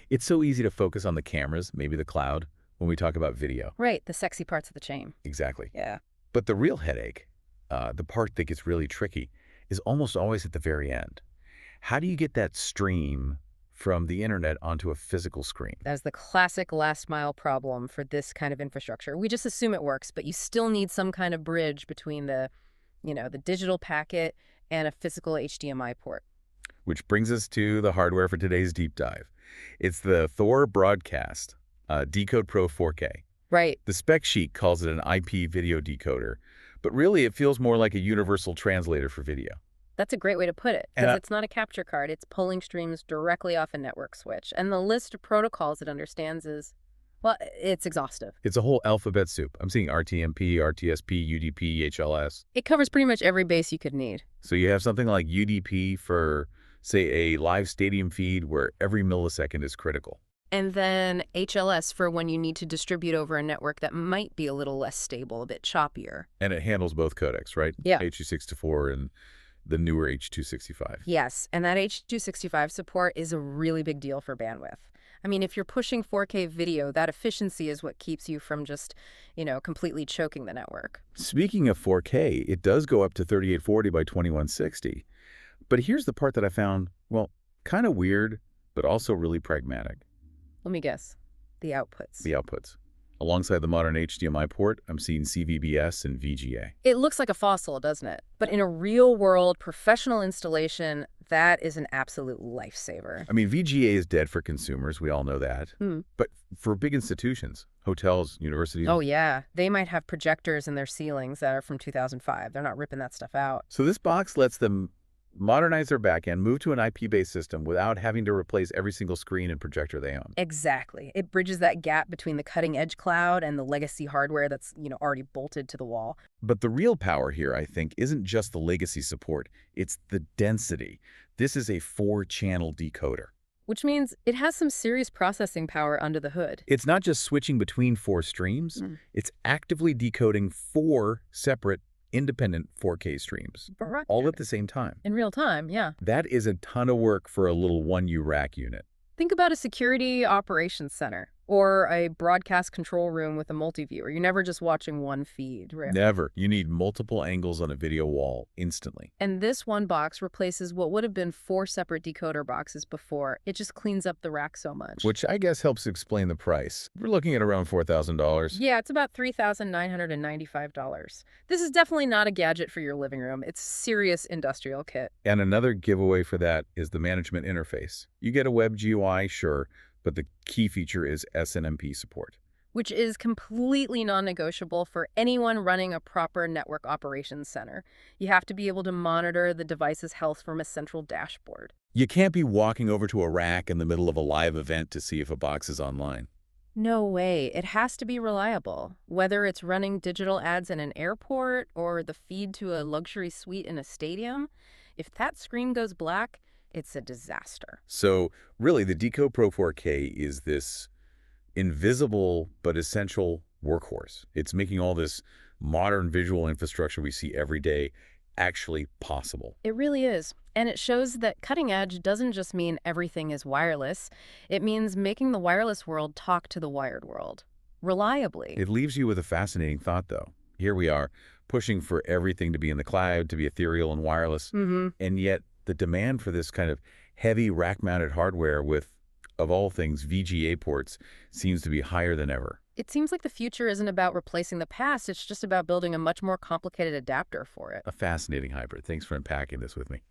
It's so easy to focus on the cameras, maybe the cloud, when we talk about video. Right, the sexy parts of the chain. Exactly. Yeah. But the real headache, the part that gets really tricky, is almost always at the very end. How do you get that stream from the internet onto a physical screen? That's the classic last mile problem for this kind of infrastructure. We just assume it works, but you still need some kind of bridge between the digital packet and a physical HDMI port. Which brings us to the hardware for today's deep dive. It's the Thor Broadcast DECODEPRO4K. Right. The spec sheet calls it an IP video decoder, but really it feels more like a universal translator for video. That's a great way to put it, because it's not a capture card. It's pulling streams directly off a network switch. And the list of protocols it understands is, well, it's exhaustive. It's a whole alphabet soup. I'm seeing RTMP, RTSP, UDP, HLS. It covers pretty much every base you could need. So you have something like UDP for, say, a live stadium feed where every millisecond is critical. And then HLS for when you need to distribute over a network that might be a little less stable, a bit choppier. And it handles both codecs, right? Yeah. H.264 and the newer H.265. Yes, and that H.265 support is a really big deal for bandwidth. I mean, if you're pushing 4K video, that efficiency is what keeps you from just, completely choking the network. Speaking of 4K, it does go up to 3840 by 2160. But here's the part that I found, well, kind of weird, but also really pragmatic. Let me guess. The outputs. The outputs. Alongside the modern HDMI port, I'm seeing CVBS and VGA. It looks like a fossil, doesn't it? But in a real-world professional installation, that is an absolute lifesaver. I mean, VGA is dead for consumers. We all know that. But for big institutions, hotels, universities... Oh, yeah. They might have projectors in their ceilings that are from 2005. They're not ripping that stuff out. So this box lets them modernize their backend, move to an IP-based system without having to replace every single screen and projector they own. Exactly. It bridges that gap between the cutting-edge cloud and the legacy hardware that's, already bolted to the wall. But the real power here, I think, isn't just the legacy support. It's the density. This is a 4-channel decoder. Which means it has some serious processing power under the hood. It's not just switching between 4 streams. It's actively decoding 4 separate independent 4K streams, all at the same time. In real time, yeah. That is a ton of work for a little 1U rack unit. Think about a security operations center or a broadcast control room with a multi-viewer. You're never just watching one feed, right? Never. You need multiple angles on a video wall instantly. And this one box replaces what would have been 4 separate decoder boxes before. It just cleans up the rack so much. Which I guess helps explain the price. We're looking at around $4,000. Yeah, it's about $3,995. This is definitely not a gadget for your living room. It's serious industrial kit. And another giveaway for that is the management interface. You get a web GUI, sure, but the key feature is SNMP support. Which is completely non-negotiable for anyone running a proper network operations center. You have to be able to monitor the device's health from a central dashboard. You can't be walking over to a rack in the middle of a live event to see if a box is online. No way. It has to be reliable. Whether it's running digital ads in an airport or the feed to a luxury suite in a stadium, if that screen goes black, it's a disaster. So really, the DECODEPRO4K is this invisible but essential workhorse. It's making all this modern visual infrastructure we see every day actually possible. It really is. And it shows that cutting edge doesn't just mean everything is wireless. It means making the wireless world talk to the wired world reliably. It leaves you with a fascinating thought, though. Here we are, pushing for everything to be in the cloud, to be ethereal and wireless, and yet the demand for this kind of heavy rack-mounted hardware with, of all things, VGA ports seems to be higher than ever. It seems like the future isn't about replacing the past. It's just about building a much more complicated adapter for it. A fascinating hybrid. Thanks for unpacking this with me.